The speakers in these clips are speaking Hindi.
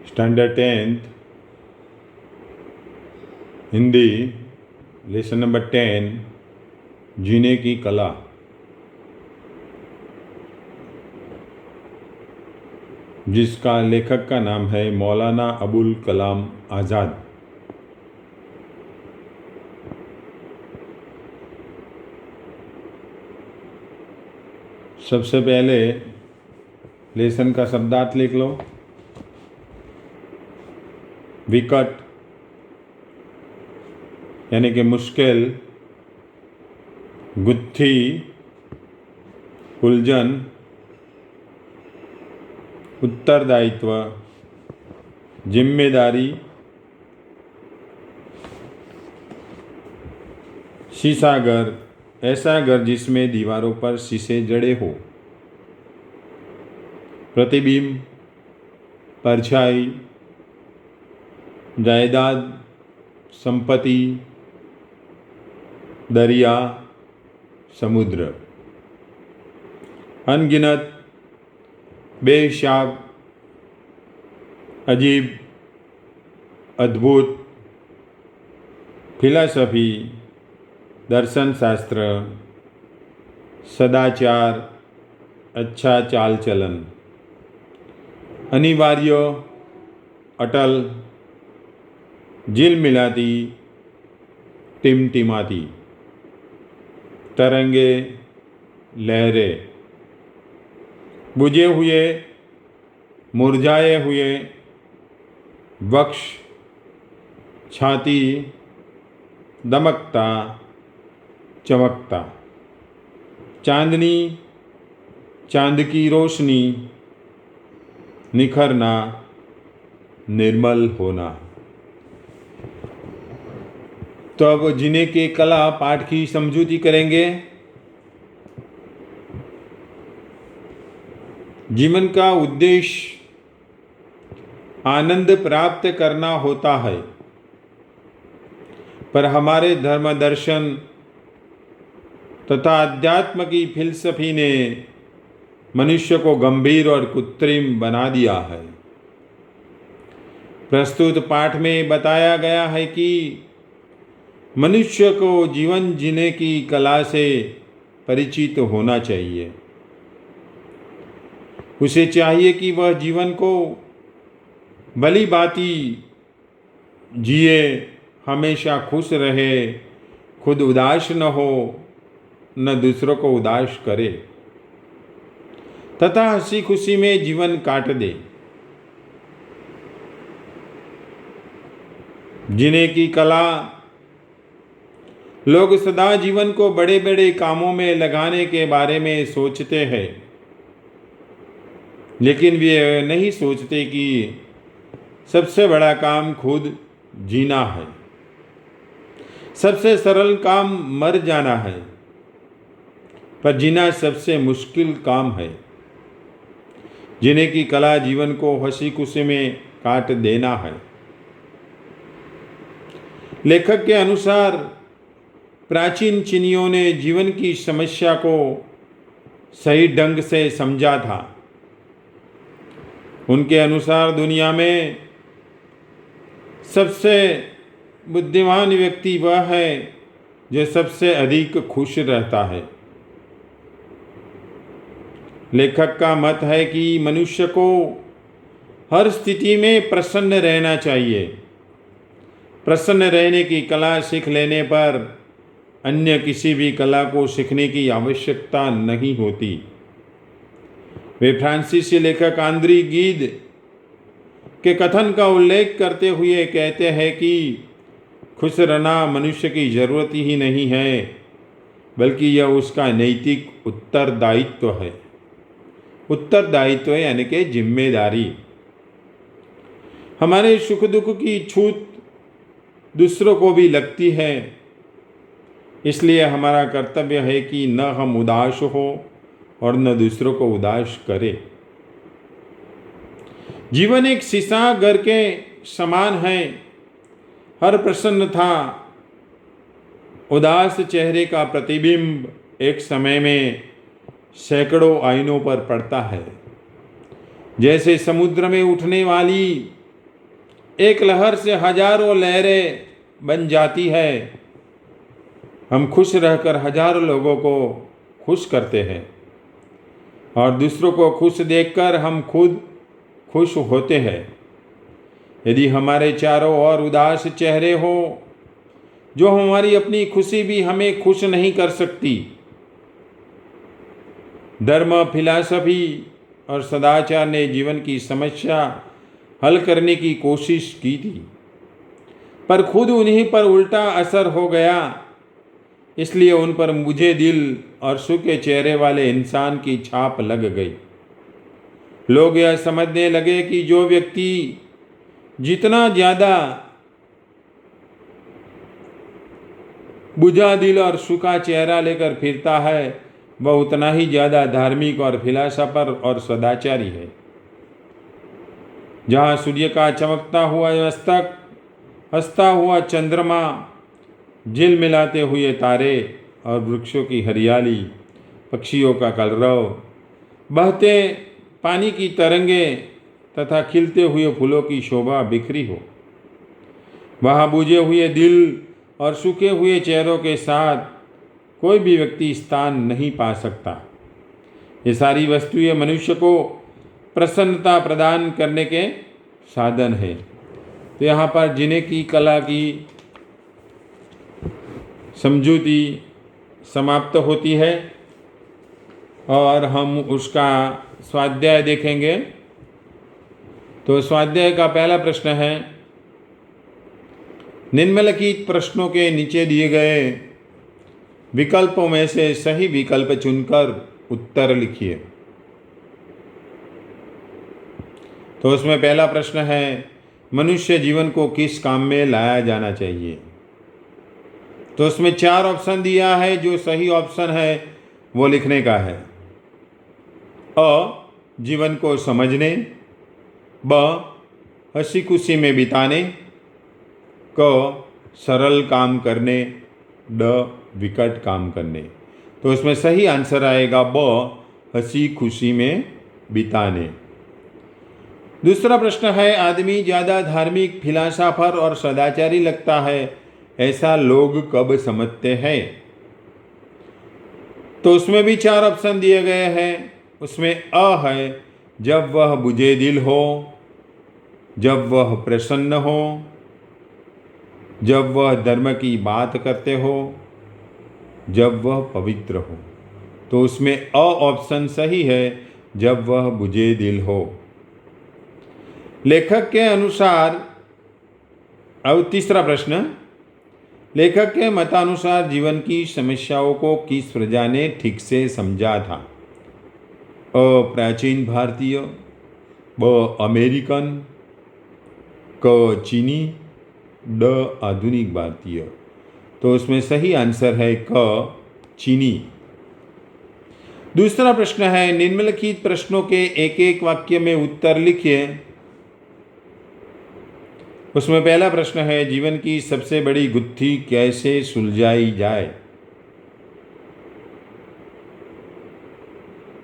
Standard 10th Hindi lesson number 10 जीने की कला। जिसका लेखक का नाम है मौलाना अबुल कलाम आज़ाद। सबसे पहले लेसन का शब्दार्थ लिख लो। विकट यानी कि मुश्किल, गुत्थी, उलझन, उत्तरदायित्व, जिम्मेदारी, शीशाघर, ऐसा घर जिसमें दीवारों पर शीशे जड़े हो, प्रतिबिंब, परछाई, जायदाद, संपत्ति, दरिया, समुद्र, अनगिनत, बेहिसाब, अजीब, अद्भुत, फिलॉसफी, दर्शन शास्त्र, सदाचार, अच्छा चाल चलन, अनिवार्य, अटल, झिलमिलाती, टिमटिमाती, तरंगे, लहरें, बुझे हुए, मुरझाए हुए, वक्ष, छाती, दमकता, चमकता, चांदनी, चांद की रोशनी, निखरना, निर्मल होना। तो अब जीने की कला पाठ की समझौती करेंगे। जीवन का उद्देश्य आनंद प्राप्त करना होता है, पर हमारे धर्म दर्शन तथा अध्यात्म की फिलसफी ने मनुष्य को गंभीर और कृत्रिम बना दिया है। प्रस्तुत पाठ में बताया गया है कि मनुष्य को जीवन जीने की कला से परिचित होना चाहिए। उसे चाहिए कि वह जीवन को भली भांति जिए, हमेशा खुश रहे, खुद उदास न हो, न दूसरों को उदास करे, तथा हंसी खुशी में जीवन काट दे। जीने की कला लोग सदा जीवन को बड़े बड़े कामों में लगाने के बारे में सोचते हैं, लेकिन वे नहीं सोचते कि सबसे बड़ा काम खुद जीना है। सबसे सरल काम मर जाना है, पर जीना सबसे मुश्किल काम है। जीने की कला जीवन को हंसी खुशी में काट देना है। लेखक के अनुसार प्राचीन चीनियों ने जीवन की समस्या को सही ढंग से समझा था। उनके अनुसार दुनिया में सबसे बुद्धिमान व्यक्ति वह है जो सबसे अधिक खुश रहता है। लेखक का मत है कि मनुष्य को हर स्थिति में प्रसन्न रहना चाहिए। प्रसन्न रहने की कला सीख लेने पर अन्य किसी भी कला को सीखने की आवश्यकता नहीं होती। वे फ्रांसीसी लेखक आंद्री गीद के कथन का उल्लेख करते हुए कहते हैं कि खुश रहना मनुष्य की जरूरत ही नहीं है, बल्कि यह उसका नैतिक उत्तरदायित्व है। उत्तरदायित्व यानी कि जिम्मेदारी। हमारे सुख दुख की छूट दूसरों को भी लगती है, इसलिए हमारा कर्तव्य है कि न हम उदास हो और न दूसरों को उदास करें। जीवन एक शीशा घर के समान है। हर प्रसन्न था उदास चेहरे का प्रतिबिंब एक समय में सैकड़ों आईनों पर पड़ता है। जैसे समुद्र में उठने वाली एक लहर से हजारों लहरें बन जाती है। हम खुश रहकर हजारों लोगों को खुश करते हैं और दूसरों को खुश देखकर हम खुद खुश होते हैं। यदि हमारे चारों ओर उदास चेहरे हो, जो हमारी अपनी खुशी भी हमें खुश नहीं कर सकती। धर्म, फिलॉसफी और सदाचार ने जीवन की समस्या हल करने की कोशिश की थी, पर खुद उन्हीं पर उल्टा असर हो गया। इसलिए उन पर मुझे दिल और सूखे चेहरे वाले इंसान की छाप लग गई। लोग यह समझने लगे कि जो व्यक्ति जितना ज्यादा बुझा दिल और सूखा चेहरा लेकर फिरता है, वह उतना ही ज्यादा धार्मिक और फिलॉसफर और सदाचारी है। जहाँ सूर्य का चमकता हुआ मस्तक, हंसता हुआ चंद्रमा, झिलमिलाते हुए तारे और वृक्षों की हरियाली, पक्षियों का कलरव, बहते पानी की तरंगें तथा खिलते हुए फूलों की शोभा बिखरी हो, वहाँ बुझे हुए दिल और सूखे हुए चेहरों के साथ कोई भी व्यक्ति स्थान नहीं पा सकता। ये सारी वस्तुएं मनुष्य को प्रसन्नता प्रदान करने के साधन है। तो यहाँ पर जीने की कला की समझूती समाप्त होती है और हम उसका स्वाध्याय देखेंगे। तो स्वाध्याय का पहला प्रश्न है, निम्नलिखित प्रश्नों के नीचे दिए गए विकल्पों में से सही विकल्प चुनकर उत्तर लिखिए। तो उसमें पहला प्रश्न है, मनुष्य जीवन को किस काम में लाया जाना चाहिए। तो उसमें 4 ऑप्शन दिया है। जो सही ऑप्शन है वो लिखने का है। अ, जीवन को समझने, ब, हंसी खुशी में बिताने, क, सरल काम करने, ड, विकट काम करने। तो उसमें सही आंसर आएगा ब, हंसी खुशी में बिताने। दूसरा प्रश्न है, आदमी ज़्यादा धार्मिक, फिलॉसफर और सदाचारी लगता है, ऐसा लोग कब समझते हैं। तो उसमें भी 4 ऑप्शन दिए गए हैं। उसमें अ है, जब वह बुझे दिल हो, जब वह प्रसन्न हो, जब वह धर्म की बात करते हो, जब वह पवित्र हो। तो उसमें अ ऑप्शन सही है, जब वह बुझे दिल हो। लेखक के अनुसार, अब तीसरा प्रश्न, लेखक के मतानुसार जीवन की समस्याओं को किस प्रजा ने ठीक से समझा था। अ, प्राचीन भारतीय, ब, अमेरिकन, क, चीनी, ड, आधुनिक भारतीय। तो उसमें सही आंसर है क, चीनी। दूसरा प्रश्न है, निम्नलिखित प्रश्नों के एक एक वाक्य में उत्तर लिखिए। उसमें पहला प्रश्न है, जीवन की सबसे बड़ी गुत्थी कैसे सुलझाई जाए।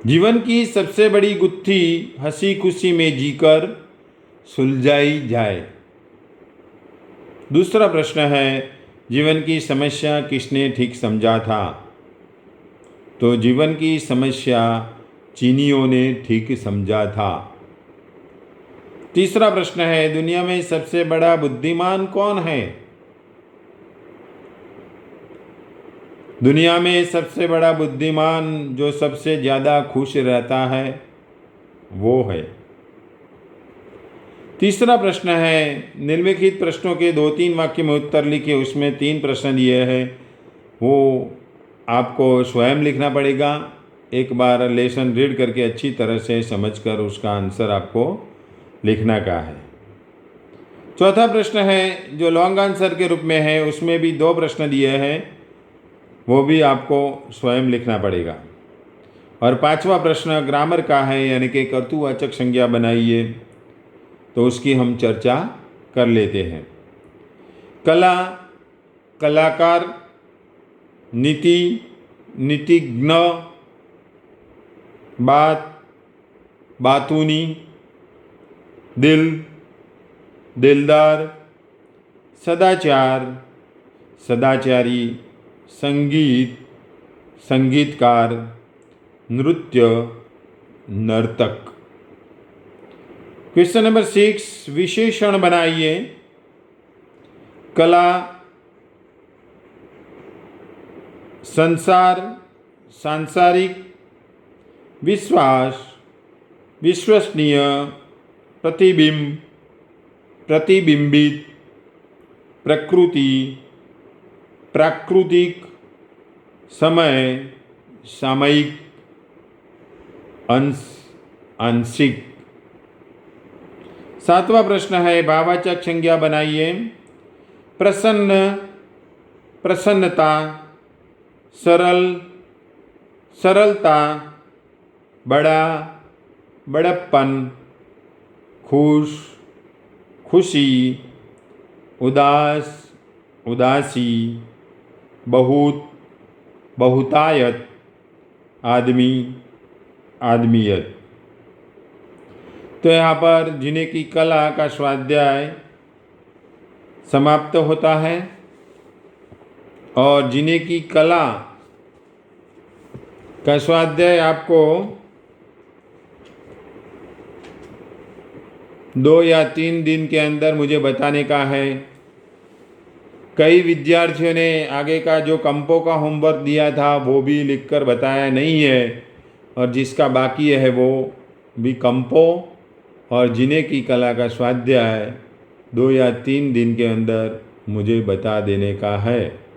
जीवन की सबसे बड़ी गुत्थी हंसी खुशी में जीकर सुलझाई जाए। दूसरा प्रश्न है, जीवन की समस्या किसने ठीक समझा था। तो जीवन की समस्या चीनियों ने ठीक समझा था। तीसरा प्रश्न है, दुनिया में सबसे बड़ा बुद्धिमान कौन है। दुनिया में सबसे बड़ा बुद्धिमान जो सबसे ज़्यादा खुश रहता है वो है। तीसरा प्रश्न है, निम्नलिखित प्रश्नों के 2-3 वाक्य में उत्तर लिखिए। उसमें 3 प्रश्न दिए हैं, वो आपको स्वयं लिखना पड़ेगा। एक बार लेसन रीड करके अच्छी तरह से समझकर उसका आंसर आपको लिखना का है। चौथा प्रश्न है, जो लॉन्ग आंसर के रूप में है, उसमें भी 2 प्रश्न दिए हैं, वो भी आपको स्वयं लिखना पड़ेगा। और 5वां प्रश्न ग्रामर का है, यानी कि कर्तुवाचक संज्ञा बनाइए। तो उसकी हम चर्चा कर लेते हैं। कला, कलाकार, नीति, नीतिज्ञ, बात, बातूनी, दिल, दिलदार, सदाचार, सदाचारी, संगीत, संगीतकार, नृत्य, नर्तक। क्वेश्चन नंबर 6, विशेषण बनाइए। कला, संसार, सांसारिक, विश्वास, विश्वसनीय, प्रतिबिंब, प्रतिबिंबित, प्रकृति, प्राकृतिक, समय, सामयिक, अंश, आंशिक। 7वां प्रश्न है, भाववाचक संज्ञा बनाइए। प्रसन्न, प्रसन्नता, सरल, सरलता, बड़ा, बड़प्पन, खुश, खुशी, उदास, उदासी, बहुत, बहुतायत, आदमी, आदमियत। तो यहाँ पर जीने की कला का स्वाध्याय समाप्त होता है और जीने की कला का स्वाध्याय आपको 2 या 3 दिन के अंदर मुझे बताने का है। कई विद्यार्थियों ने आगे का जो कंपो का होमवर्क दिया था वो भी लिखकर बताया नहीं है, और जिसका बाकी है वो भी कंपो और जीने की कला का स्वाध्याय 2 या 3 दिन के अंदर मुझे बता देने का है।